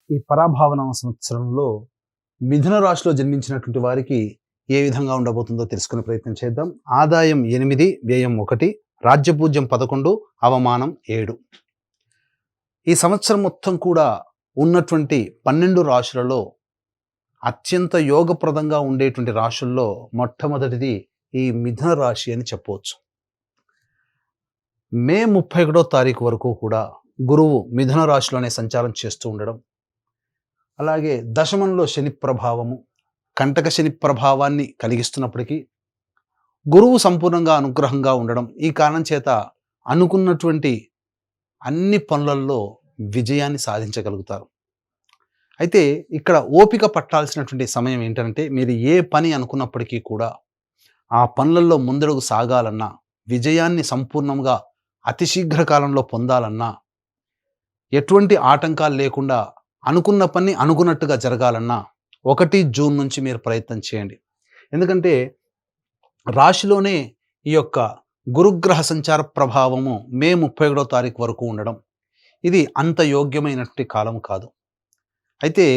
ఈ పరాభావనామ సంవత్సరంలో మిథున రాశిలో జన్మించినటువంటి వారికి ఏ విధంగా ఉండబోతుందో తెలుసుకునే ప్రయత్నం చేద్దాం. ఆదాయం 8, వ్యయం 1, రాజ్యపూజ్యం 11, అవమానం 7. ఈ సంవత్సరం మొత్తం కూడా ఉన్నటువంటి 12 రాశులలో అత్యంత యోగప్రదంగా ఉండేటువంటి రాశుల్లో మొట్టమొదటిది ఈ మిథున రాశి అని చెప్పవచ్చు. మే 31వ తారీఖు వరకు కూడా గురువు మిథున రాశిలోనే సంచారం చేస్తూ ఉండడం, అలాగే దశమంలో శని ప్రభావము, కంటక శని ప్రభావాన్ని కలిగిస్తున్నప్పటికీ గురువు సంపూర్ణంగా అనుగ్రహంగా ఉండడం, ఈ కారణం చేత అనుకున్నటువంటి అన్ని పనులలో విజయాన్ని సాధించగలుగుతారు. అయితే ఇక్కడ ఓపిక పట్టాల్సినటువంటి సమయం ఏంటంటే, మీరు ఏ పని అనుకున్నప్పటికీ కూడా ఆ పనులలో ముందడుగు సాగాలన్నా, విజయాన్ని సంపూర్ణంగా అతి శీఘ్ర కాలంలో పొందాలన్నా, ఎటువంటి ఆటంకాలు లేకుండా అనుకున్న పని అనుకున్నట్టుగా జరగాలన్నా 1 జూన్ నుంచి మీరు ప్రయత్నం చేయండి. ఎందుకంటే రాశిలోనే ఈ యొక్క గురుగ్రహ సంచార ప్రభావము మే 31వ తారీఖు వరకు ఉండడం, ఇది అంత యోగ్యమైనటువంటి కాలం కాదు. అయితే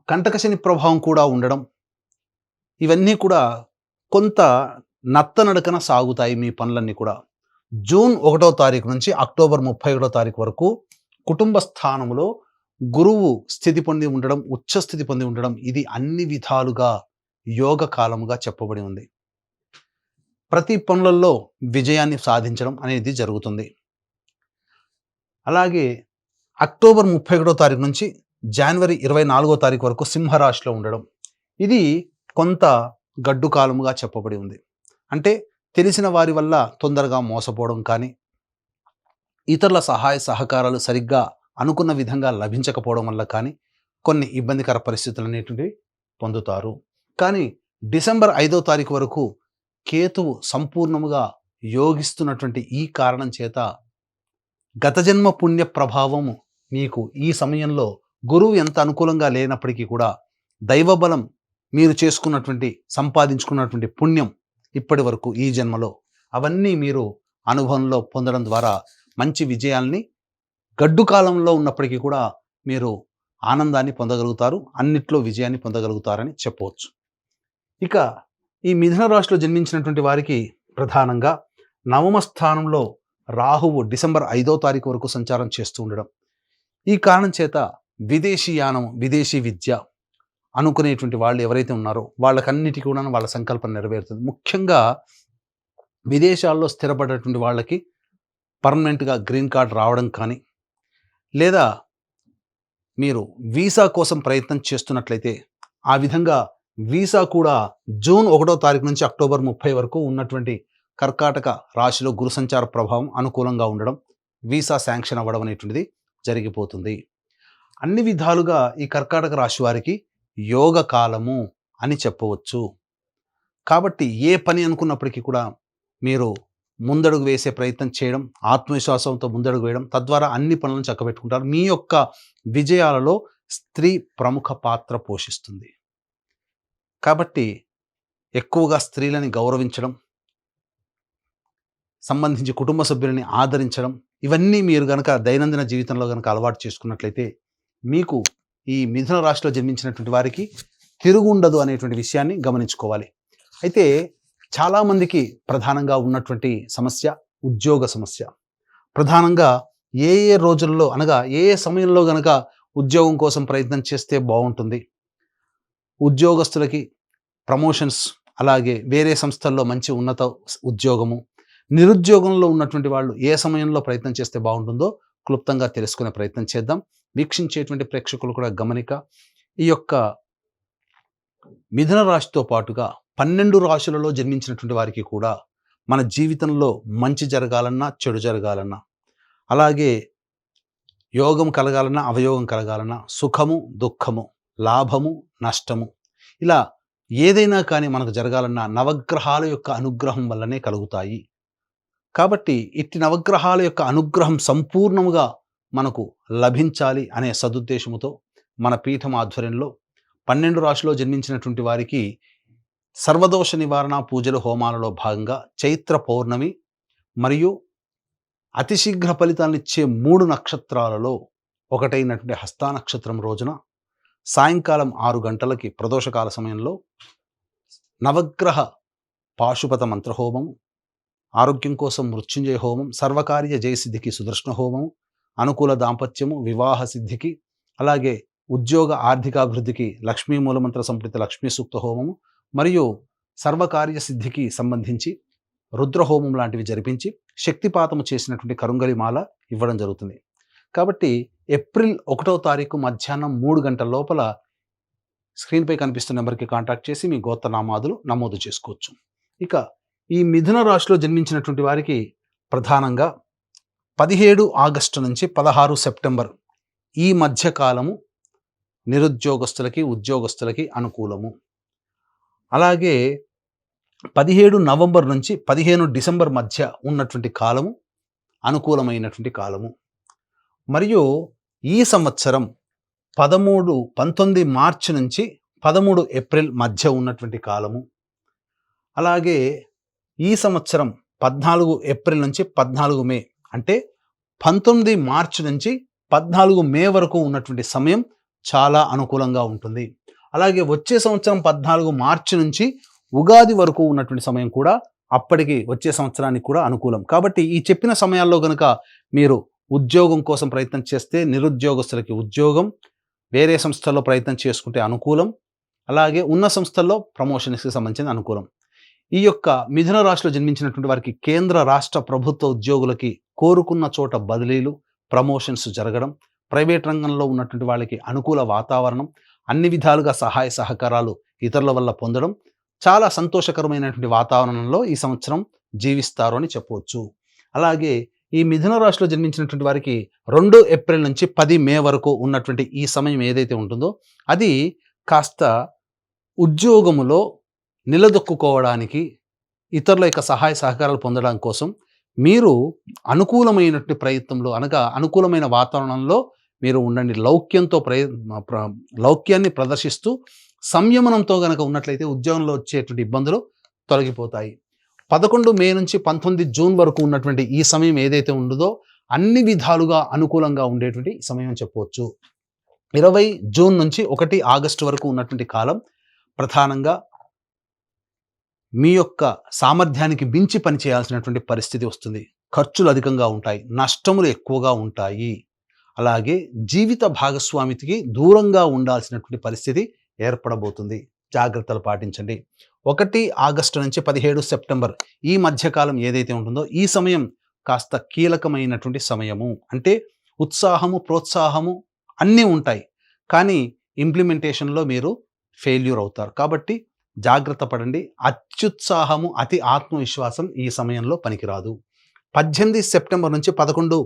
కంటక శని ప్రభావం కూడా ఉండడం, ఇవన్నీ కూడా కొంత నత్తనడకన సాగుతాయి మీ పనులన్నీ కూడా. జూన్ 1వ తారీఖు నుంచి అక్టోబర్ 31వ తారీఖు వరకు కుటుంబ స్థానంలో గురువు స్థితి పొంది ఉండడం, ఉచ్చస్థితి పొంది ఉండడం, ఇది అన్ని విధాలుగా యోగ కాలముగా చెప్పబడి ఉంది. ప్రతి పనులలో విజయాన్ని సాధించడం అనేది జరుగుతుంది. అలాగే అక్టోబర్ 31వ తారీఖు నుంచి జనవరి 24వ తారీఖు వరకు సింహరాశిలో ఉండడం, ఇది కొంత గడ్డు కాలముగా చెప్పబడి ఉంది. అంటే తెలిసిన వారి వల్ల తొందరగా మోసపోవడం కానీ, ఇతరుల సహాయ సహకారాలు సరిగ్గా అనుకున్న విధంగా లభించకపోవడం వల్ల కానీ కొన్ని ఇబ్బందికర పరిస్థితులు అనేటువంటివి పొందుతారు. కానీ డిసెంబర్ 5వ తారీఖు వరకు కేతువు సంపూర్ణముగా యోగిస్తున్నటువంటి ఈ కారణం చేత గత జన్మ పుణ్య ప్రభావము మీకు ఈ సమయంలో గురువు ఎంత అనుకూలంగా లేనప్పటికీ కూడా దైవబలం, మీరు చేసుకున్నటువంటి సంపాదించుకున్నటువంటి పుణ్యం ఇప్పటి వరకు ఈ జన్మలో అవన్నీ మీరు అనుభవంలో పొందడం ద్వారా మంచి విజయాల్ని గడ్డు కాలంలో ఉన్నప్పటికీ కూడా మీరు ఆనందాన్ని పొందగలుగుతారు, అన్నిట్లో విజయాన్ని పొందగలుగుతారని చెప్పవచ్చు. ఇక ఈ మిథున రాశిలో జన్మించినటువంటి వారికి ప్రధానంగా నవమ స్థానంలో రాహువు డిసెంబర్ 5వ తారీఖు వరకు సంచారం చేస్తూ ఉండడం, ఈ కారణం చేత విదేశీయానం, విదేశీ విద్య అనుకునేటువంటి వాళ్ళు ఎవరైతే ఉన్నారో వాళ్ళకన్నిటికీ కూడా వాళ్ళ సంకల్పం నెరవేరుతుంది. ముఖ్యంగా విదేశాల్లో స్థిరపడేటువంటి వాళ్ళకి పర్మనెంట్గా గ్రీన్ కార్డ్ రావడం కానీ, లేదా మీరు వీసా కోసం ప్రయత్నం చేస్తున్నట్లయితే ఆ విధంగా వీసా కూడా జూన్ 1వ తారీఖు నుంచి అక్టోబర్ 30 వరకు ఉన్నటువంటి కర్కాటక రాశిలో గురు సంచార ప్రభావం అనుకూలంగా ఉండడం, వీసా శాంక్షన్ అవ్వడం అనేటువంటిది జరిగిపోతుంది. అన్ని విధాలుగా ఈ కర్కాటక రాశి వారికి యోగ కాలము అని చెప్పవచ్చు. కాబట్టి ఏ పని అనుకున్నప్పటికీ కూడా మీరు ముందడుగు వేసే ప్రయత్నం చేయడం, ఆత్మవిశ్వాసంతో ముందడుగు వేయడం, తద్వారా అన్ని పనులను చక్కబెట్టుకుంటారు. మీ యొక్క విజయాలలో స్త్రీ ప్రముఖ పాత్ర పోషిస్తుంది. కాబట్టి ఎక్కువగా స్త్రీలని గౌరవించడం, సంబంధించి కుటుంబ సభ్యులని ఆదరించడం, ఇవన్నీ మీరు గనక దైనందిన జీవితంలో గనక అలవాటు చేసుకున్నట్లయితే మీకు ఈ మిథున రాశిలో జన్మించినటువంటి వారికి తిరుగుండదు అనేటువంటి విషయాన్ని గమనించుకోవాలి. అయితే చాలామందికి ప్రధానంగా ఉన్నటువంటి సమస్య ఉద్యోగ సమస్య. ప్రధానంగా ఏ ఏ రోజుల్లో అనగా ఏ ఏ సమయంలో గనక ఉద్యోగం కోసం ప్రయత్నం చేస్తే బాగుంటుంది, ఉద్యోగస్తులకి ప్రమోషన్స్, అలాగే వేరే సంస్థల్లో మంచి ఉన్నత ఉద్యోగము, నిరుద్యోగంలో ఉన్నటువంటి వాళ్ళు ఏ సమయంలో ప్రయత్నం చేస్తే బాగుంటుందో క్లుప్తంగా తెలుసుకునే ప్రయత్నం చేద్దాం. వీక్షించేటువంటి ప్రేక్షకులు కూడా గమనిక, ఈ యొక్క మిథున రాశితో పాటుగా 12 రాశులలో జన్మించినటువంటి వారికి కూడా మన జీవితంలో మంచి జరగాలన్నా, చెడు జరగాలన్నా, అలాగే యోగం కలగాలన్నా, అవయోగం కలగాలన్నా, సుఖము దుఃఖము, లాభము నష్టము, ఇలా ఏదైనా కానీ మనకు జరగాలన్నా నవగ్రహాల యొక్క అనుగ్రహం వల్లనే కలుగుతాయి. కాబట్టి ఇట్టి నవగ్రహాల యొక్క అనుగ్రహం సంపూర్ణముగా మనకు లభించాలి అనే సదుద్దేశముతో మన పీఠం ఆధ్వర్యంలో 12 రాశిలో జన్మించినటువంటి వారికి సర్వదోష నివారణ పూజలు హోమాలలో భాగంగా చైత్ర పౌర్ణమి మరియు అతి శీఘ్ర ఫలితాలనిచ్చే 3 నక్షత్రాలలో ఒకటైనటువంటి హస్తా నక్షత్రం రోజున సాయంకాలం 6 గంటలకి ప్రదోషకాల సమయంలో నవగ్రహ పాశుపత మంత్రహోమం, ఆరోగ్యం కోసం మృత్యుంజయ హోమం, సర్వకార్య జయసిద్ధికి సుదర్శన హోమం, అనుకూల దాంపత్యము, వివాహ సిద్ధికి, అలాగే ఉద్యోగ ఆర్థికాభివృద్ధికి లక్ష్మీ మూలమంత్ర సంప్రీత లక్ష్మీ సూక్త హోమము మరియు సర్వకార్య సిద్ధికి సంబంధించి రుద్రహోమం లాంటివి జరిపించి శక్తిపాతము చేసినటువంటి కరుంగలి మాల ఇవ్వడం జరుగుతుంది. కాబట్టి ఏప్రిల్ 1వ తారీఖు మధ్యాహ్నం 3 గంటల లోపల స్క్రీన్పై కనిపిస్తున్న నెంబర్కి కాంటాక్ట్ చేసి మీ గోత్రనామాదులు నమోదు చేసుకోవచ్చు. ఇక ఈ మిథున రాశిలో జన్మించినటువంటి వారికి ప్రధానంగా 17 ఆగస్టు నుంచి 16 సెప్టెంబర్ ఈ మధ్య కాలము నిరుద్యోగస్తులకి, ఉద్యోగస్తులకి అనుకూలము. అలాగే 17 నవంబర్ నుంచి 15 డిసెంబర్ మధ్య ఉన్నటువంటి కాలము అనుకూలమైనటువంటి కాలము. మరియు ఈ సంవత్సరం 19 మార్చి నుంచి 13 ఏప్రిల్ మధ్య ఉన్నటువంటి కాలము. అలాగే ఈ సంవత్సరం 14 ఏప్రిల్ నుంచి 14 మే అంటే 19 మార్చి నుంచి 14 మే వరకు ఉన్నటువంటి సమయం చాలా అనుకూలంగా ఉంటుంది. అలాగే వచ్చే సంవత్సరం 14 మార్చి నుంచి ఉగాది వరకు ఉన్నటువంటి సమయం కూడా అప్పటికి వచ్చే సంవత్సరానికి కూడా అనుకూలం. కాబట్టి ఈ చెప్పిన సమయాల్లో కనుక మీరు ఉద్యోగం కోసం ప్రయత్నం చేస్తే నిరుద్యోగస్తులకి ఉద్యోగం, వేరే సంస్థల్లో ప్రయత్నం చేసుకుంటే అనుకూలం, అలాగే ఉన్న సంస్థల్లో ప్రమోషన్స్కి సంబంధించిన అనుకూలం. ఈ యొక్క మిథున రాశిలో జన్మించినటువంటి వారికి కేంద్ర రాష్ట్ర ప్రభుత్వ ఉద్యోగులకి కోరుకున్న చోట బదిలీలు, ప్రమోషన్స్ జరగడం, ప్రైవేట్ రంగంలో ఉన్నటువంటి వాళ్ళకి అనుకూల వాతావరణం, అన్ని విధాలుగా సహాయ సహకారాలు ఇతరుల వల్ల పొందడం, చాలా సంతోషకరమైనటువంటి వాతావరణంలో ఈ సంవత్సరం జీవిస్తారు అని చెప్పవచ్చు. అలాగే ఈ మిథున రాశిలో జన్మించినటువంటి వారికి 2 ఏప్రిల్ నుంచి 10 మే వరకు ఉన్నటువంటి ఈ సమయం ఏదైతే ఉంటుందో అది కాస్త ఉద్యోగములో నిలదొక్కుకోవడానికి, ఇతరుల యొక్క సహాయ సహకారాలు పొందడం కోసం మీరు అనుకూలమైనటువంటి ప్రయత్నంలో అనగా అనుకూలమైన వాతావరణంలో మీరు ఉండండి. లౌక్యాన్ని ప్రదర్శిస్తూ సంయమనంతో గనక ఉన్నట్లయితే ఉద్యోగంలో వచ్చేటువంటి ఇబ్బందులు తొలగిపోతాయి. 11 మే నుంచి 19 జూన్ వరకు ఉన్నటువంటి ఈ సమయం ఏదైతే ఉండదో అన్ని విధాలుగా అనుకూలంగా ఉండేటువంటి సమయం చెప్పవచ్చు. 20 జూన్ నుంచి 1 ఆగస్టు వరకు ఉన్నటువంటి కాలం ప్రధానంగా మీ యొక్క సామర్థ్యానికి మించి పనిచేయాల్సినటువంటి పరిస్థితి వస్తుంది. ఖర్చులు అధికంగా ఉంటాయి, నష్టములు ఎక్కువగా ఉంటాయి. అలాగే జీవిత భాగస్వామికి దూరంగా ఉండాల్సినటువంటి పరిస్థితి ఏర్పడబోతుంది. జాగ్రత్తలు పాటించండి. 1 ఆగస్టు నుంచి 17 సెప్టెంబర్ ఈ మధ్యకాలం ఏదైతే ఉంటుందో ఈ సమయం కాస్త కీలకమైనటువంటి సమయము. అంటే ఉత్సాహము, ప్రోత్సాహము అన్నీ ఉంటాయి, కానీ ఇంప్లిమెంటేషన్లో మీరు ఫెయిల్యూర్ అవుతారు. కాబట్టి జాగ్రత్త పడండి. అత్యుత్సాహము, అతి ఆత్మవిశ్వాసం ఈ సమయంలో పనికిరాదు. 18 సెప్టెంబర్ నుంచి 11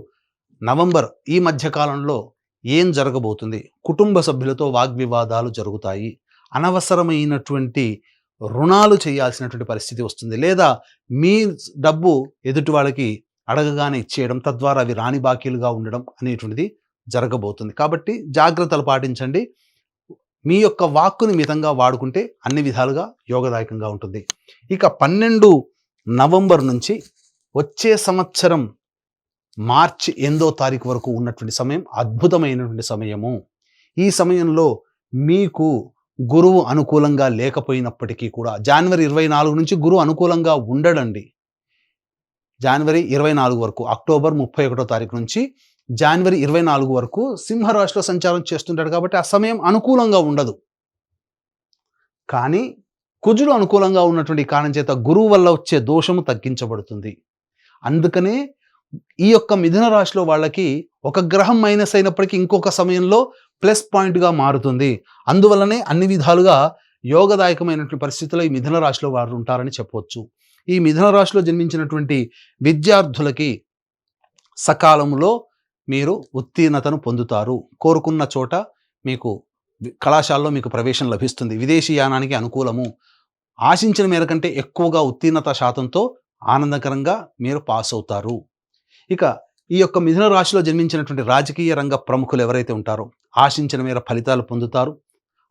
నవంబర్ ఈ మధ్యకాలంలో ఏం జరగబోతుంది? కుటుంబ సభ్యులతో వాగ్వివాదాలు జరుగుతాయి. అనవసరమైనటువంటి రుణాలు చేయాల్సినటువంటి పరిస్థితి వస్తుంది, లేదా మీ డబ్బు ఎదుటి వాళ్ళకి అడగగానే ఇచ్చేయడం, తద్వారా అవి రాని బాకీలుగా ఉండడం అనేటువంటిది జరగబోతుంది. కాబట్టి జాగ్రత్తలు పాటించండి. మీ యొక్క వాక్కుని మితంగా వాడుకుంటే అన్ని విధాలుగా యోగదాయకంగా ఉంటుంది. ఇక 12 నవంబర్ నుంచి వచ్చే సంవత్సరం మార్చి 8వ తారీఖు వరకు ఉన్నటువంటి సమయం అద్భుతమైనటువంటి సమయము. ఈ సమయంలో మీకు గురువు అనుకూలంగా లేకపోయినప్పటికీ కూడా జనవరి 24 నుంచి గురువు అనుకూలంగా ఉండడండి. జనవరి 24 వరకు, అక్టోబర్ 31వ తారీఖు నుంచి జనవరి 24 వరకు సింహరాశిలో సంచారం చేస్తుంటాడు. కాబట్టి ఆ సమయం అనుకూలంగా ఉండదు. కానీ కుజుడు అనుకూలంగా ఉన్నటువంటి కారణం చేత గురువు వల్ల వచ్చే దోషము తగ్గించబడుతుంది. అందుకనే ఈ యొక్క మిథున రాశిలో వాళ్ళకి ఒక గ్రహం మైనస్ అయినప్పటికీ ఇంకొక సమయంలో ప్లస్ పాయింట్గా మారుతుంది. అందువల్లనే అన్ని విధాలుగా యోగదాయకమైనటువంటి పరిస్థితుల్లో ఈ మిథున రాశిలో వారు ఉంటారని చెప్పవచ్చు. ఈ మిథున రాశిలో జన్మించినటువంటి విద్యార్థులకి సకాలంలో మీరు ఉత్తీర్ణతను పొందుతారు. కోరుకున్న చోట మీకు కళాశాలలో మీకు ప్రవేశం లభిస్తుంది. విదేశీ యానానికి అనుకూలము. ఆశించిన మేర కంటే ఎక్కువగా ఉత్తీర్ణత శాతంతో ఆనందకరంగా మీరు పాస్ అవుతారు. ఇక ఈ యొక్క మిథున రాశిలో జన్మించినటువంటి రాజకీయ రంగ ప్రముఖులు ఎవరైతే ఉంటారో ఆశించిన మేర ఫలితాలు పొందుతారు.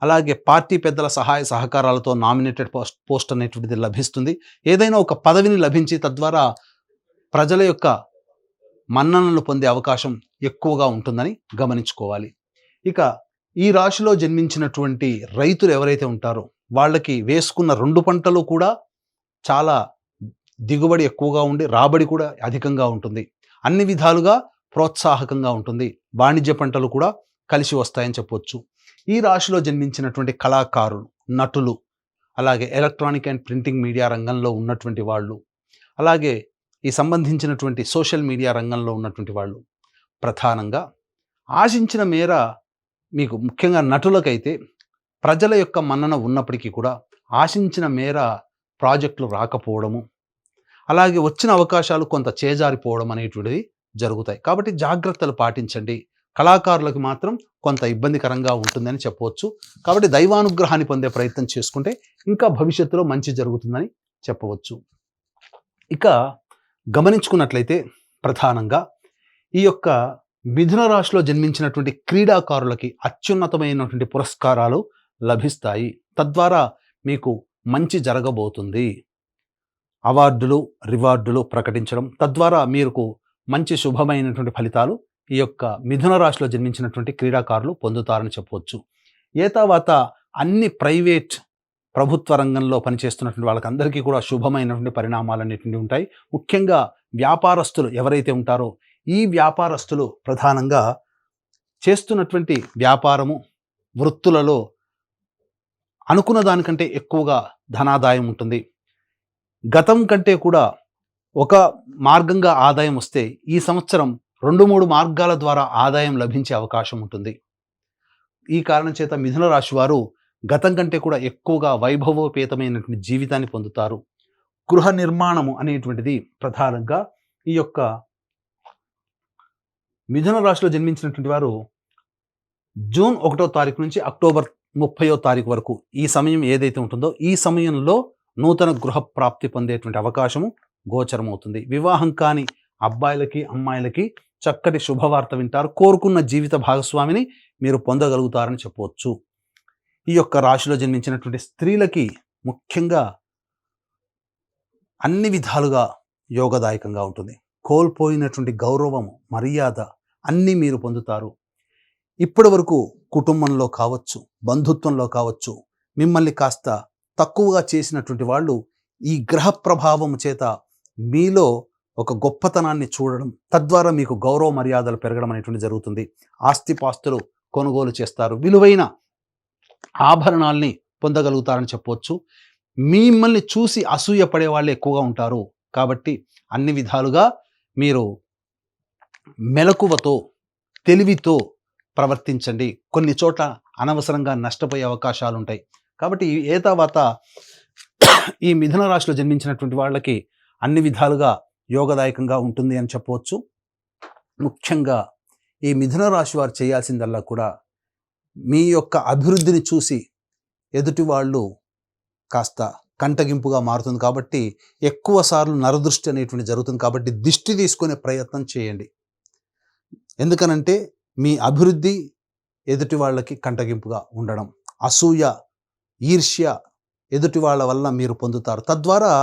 అలాగే పార్టీ పెద్దల సహాయ సహకారాలతో నామినేటెడ్ పోస్ట్ అనేటువంటిది లభిస్తుంది. ఏదైనా ఒక పదవిని లభించి తద్వారా ప్రజల యొక్క మన్ననలు పొందే అవకాశం ఎక్కువగా ఉంటుందని గమనించుకోవాలి. ఇక ఈ రాశిలో జన్మించినటువంటి రైతులు ఎవరైతే ఉంటారో వాళ్ళకి వేసుకున్న 2 పంటలు కూడా చాలా దిగుబడి ఎక్కువగా ఉండి రాబడి కూడా అధికంగా ఉంటుంది. అన్ని విధాలుగా ప్రోత్సాహకంగా ఉంటుంది. వాణిజ్య పంటలు కూడా కలిసి వస్తాయని చెప్పొచ్చు. ఈ రాశిలో జన్మించినటువంటి కళాకారులు, నటులు, అలాగే ఎలక్ట్రానిక్ అండ్ ప్రింటింగ్ మీడియా రంగంలో ఉన్నటువంటి వాళ్ళు, అలాగే ఈ సంబంధించినటువంటి సోషల్ మీడియా రంగంలో ఉన్నటువంటి వాళ్ళు ప్రధానంగా ఆశించిన మేర, మీకు ముఖ్యంగా నటులకైతే ప్రజల యొక్క మన్నన ఉన్నప్పటికీ కూడా ఆశించిన మేర ప్రాజెక్టులు రాకపోవడము, అలాగే వచ్చిన అవకాశాలు కొంత చేజారిపోవడం అనేటువంటిది జరుగుతాయి. కాబట్టి జాగ్రత్తలు పాటించండి. కళాకారులకు మాత్రం కొంత ఇబ్బందికరంగా ఉంటుందని చెప్పవచ్చు. కాబట్టి దైవానుగ్రహాన్ని పొందే ప్రయత్నం చేసుకుంటే ఇంకా భవిష్యత్తులో మంచి జరుగుతుందని చెప్పవచ్చు. ఇక గమనించుకున్నట్లయితే ప్రధానంగా ఈ యొక్క మిథున రాశిలో జన్మించినటువంటి క్రీడాకారులకి అత్యున్నతమైనటువంటి పురస్కారాలు లభిస్తాయి. తద్వారా మీకు మంచి జరగబోతుంది. అవార్డులు, రివార్డులు ప్రకటించడం, తద్వారా మీకు మంచి శుభమైనటువంటి ఫలితాలు ఈ యొక్క మిథున రాశిలో జన్మించినటువంటి క్రీడాకారులు పొందుతారని చెప్పవచ్చు. ఏతావాత అన్ని ప్రైవేట్ ప్రభుత్వ రంగంలో పనిచేస్తున్నటువంటి వాళ్ళకందరికీ కూడా శుభమైనటువంటి పరిణామాలు అనేటువంటి ఉంటాయి. ముఖ్యంగా వ్యాపారస్తులు ఎవరైతే ఉంటారో ఈ వ్యాపారస్తులు ప్రధానంగా చేస్తున్నటువంటి వ్యాపారము, వృత్తులలో అనుకున్న దానికంటే ఎక్కువగా ధనాదాయం ఉంటుంది. గతం కంటే కూడా ఒక మార్గంగా ఆదాయం వస్తే ఈ సంవత్సరం 2-3 మార్గాల ద్వారా ఆదాయం లభించే అవకాశం ఉంటుంది. ఈ కారణం చేత మిథున రాశి వారు గతం కంటే కూడా ఎక్కువగా వైభవోపేతమైనటువంటి జీవితాన్ని పొందుతారు. గృహ నిర్మాణము అనేటువంటిది ప్రధానంగా ఈ యొక్క మిథున రాశిలో జన్మించినటువంటి వారు జూన్ 1వ తారీఖు నుంచి అక్టోబర్ 30వ తారీఖు వరకు ఈ సమయం ఏదైతే ఉంటుందో ఈ సమయంలో నూతన గృహ ప్రాప్తి పొందేటువంటి అవకాశము గోచరమవుతుంది. వివాహం కాని అబ్బాయిలకి, అమ్మాయిలకి చక్కటి శుభవార్త వింటారు. కోరుకున్న జీవిత భాగస్వామిని మీరు పొందగలుగుతారని చెప్పవచ్చు. ఈ యొక్క రాశిలో జన్మించినటువంటి స్త్రీలకి ముఖ్యంగా అన్ని విధాలుగా యోగదాయకంగా ఉంటుంది. కోల్పోయినటువంటి గౌరవము, మర్యాద అన్నీ మీరు పొందుతారు. ఇప్పటి వరకు కుటుంబంలో కావచ్చు, బంధుత్వంలో కావచ్చు, మిమ్మల్ని కాస్త తక్కువగా చేసినటువంటి వాళ్ళు ఈ గ్రహ ప్రభావం చేత మీలో ఒక గొప్పతనాన్ని చూడడం, తద్వారా మీకు గౌరవ మర్యాదలు పెరగడం అనేటువంటి జరుగుతుంది. ఆస్తిపాస్తులు కొనుగోలు చేస్తారు. విలువైన ఆభరణాల్ని పొందగలుగుతారని చెప్పవచ్చు. మిమ్మల్ని చూసి అసూయ పడే వాళ్ళు ఎక్కువగా ఉంటారు. కాబట్టి అన్ని విధాలుగా మీరు మెలకువతో, తెలివితో ప్రవర్తించండి. కొన్ని చోట్ల అనవసరంగా నష్టపోయే అవకాశాలు ఉంటాయి. కాబట్టి ఏతావాత ఈ మిథున రాశిలో జన్మించినటువంటి వాళ్ళకి అన్ని విధాలుగా యోగదాయకంగా ఉంటుంది అని చెప్పవచ్చు. ముఖ్యంగా ఈ మిథున రాశి వారు చేయాల్సిందల్లా కూడా మీ యొక్క అభివృద్ధిని చూసి ఎదుటి వాళ్ళు కాస్త కంటగింపుగా మారుతుంది. కాబట్టి ఎక్కువ సార్లు నరదృష్టి అనేటువంటి జరుగుతుంది. కాబట్టి దిష్టి తీసుకునే ప్రయత్నం చేయండి. ఎందుకనంటే మీ అభివృద్ధి ఎదుటి వాళ్ళకి కంటగింపుగా ఉండడం, అసూయ, ఈర్ష్య ఎదుటి వాళ్ళ వల్ల మీరు పొందుతారు. తద్వారా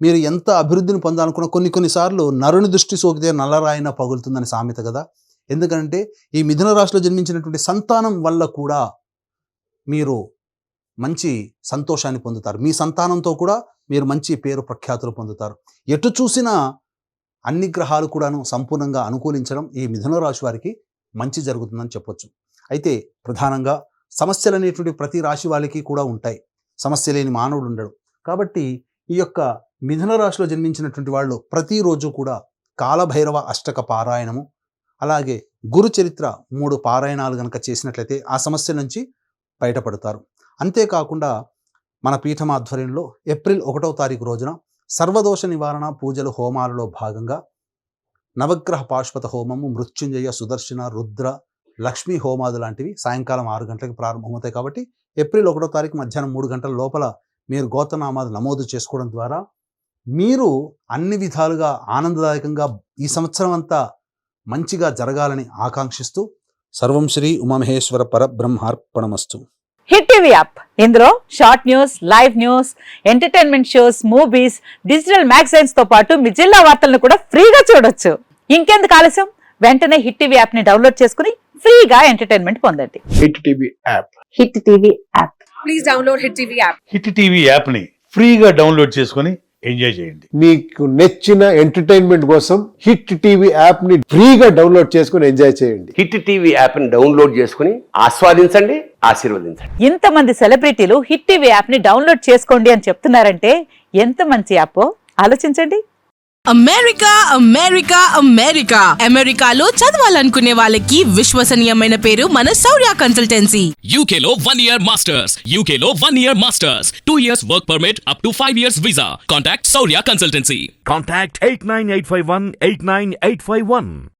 మీరు ఎంత అభివృద్ధిని పొందాలనుకున్న కొన్నిసార్లు నరుని దృష్టి సోకితే నల్లరాయిన పగులుతుందని సామెత కదా. ఎందుకంటే ఈ మిథున రాశిలో జన్మించినటువంటి సంతానం వల్ల కూడా మీరు మంచి సంతోషాన్ని పొందుతారు. మీ సంతానంతో కూడా మీరు మంచి పేరు ప్రఖ్యాతులు పొందుతారు. ఎటు చూసినా అన్ని గ్రహాలు కూడాను సంపూర్ణంగా అనుకూలించడం ఈ మిథున రాశి వారికి మంచి జరుగుతుందని చెప్పొచ్చు. అయితే ప్రధానంగా సమస్యలు అనేటువంటి ప్రతి రాశి వాళ్ళకి కూడా ఉంటాయి. సమస్య లేని మానవుడు ఉండడు. కాబట్టి ఈ యొక్క మిథున రాశిలో జన్మించినటువంటి వాళ్ళు ప్రతిరోజు కూడా కాలభైరవ అష్టక పారాయణము, అలాగే గురు చరిత్ర 3 పారాయణాలు కనుక చేసినట్లయితే ఆ సమస్య నుంచి బయటపడతారు. అంతేకాకుండా మన పీఠం ఆధ్వర్యంలో ఏప్రిల్ 1వ తారీఖు రోజున సర్వదోష నివారణ పూజలు హోమాలలో భాగంగా నవగ్రహ పాశుపత హోమము, మృత్యుంజయ, సుదర్శన, రుద్ర, లక్ష్మీ హోమాలు లాంటివి సాయంకాలం 6 గంటలకు ప్రారంభమవుతాయి. కాబట్టి ఏప్రిల్ 1వ తారీఖు మధ్యాహ్నం 3 గంటల లోపల మీరు గోత్రనామాలు నమోదు చేసుకోవడం ద్వారా మీరు అన్ని విధాలుగా ఆనందదాయకంగా ఈ సంవత్సరం అంతా మంచిగా జరగాలని ఆకాంక్షిస్తూ సర్వం శ్రీ ఉమామహేశ్వర పరబ్రహ్మార్పణమస్తు. హిట్ టీవీ యాప్, ఇందులో short news, live news, entertainment shows, movies, digital magazines తో పాటు మీ జిల్లా వార్తలను కూడా ఫ్రీగా చూడొచ్చు. ఇంకెందుకు ఆలస్యం, వెంటనే హిట్ టీవీ యాప్ ని డౌన్లోడ్ చేసుకుని ఫ్రీగా ఎంటర్టైన్మెంట్ పొందండి. Hit TV app. Hit TV app. Please download Hit TV app. Hit TV యాప్ని ఫ్రీగా డౌన్లోడ్ చేసుకొని ఎంజాయ్ చేయండి. మీకు నచ్చిన ఎంటర్టైన్మెంట్ కోసం హిట్ టీవీ యాప్ ని ఫ్రీగా డౌన్లోడ్ చేసుకుని ఎంజాయ్ చేయండి. హిట్ టీవీ యాప్ని డౌన్లోడ్ చేసుకుని ఆస్వాదించండి, ఆశీర్వదించండి. ఇంతమంది సెలబ్రిటీలు హిట్ టీవీ యాప్ ని డౌన్లోడ్ చేసుకోండి అని చెప్తున్నారంటే ఎంత మంచి యాప్ ఆలోచించండి. అమెరికా అమెరికా అమెరికా అమెరికాలో చదవాలనుకునే వాళ్ళకి విశ్వసనీయమైన పేరు మన శౌర్య consultancy. UK Law 1 Year Masters. UK Law 1 Year Masters. 2 years work permit up to 5 years visa. Contact Saurya Consultancy. Contact 89851 89851.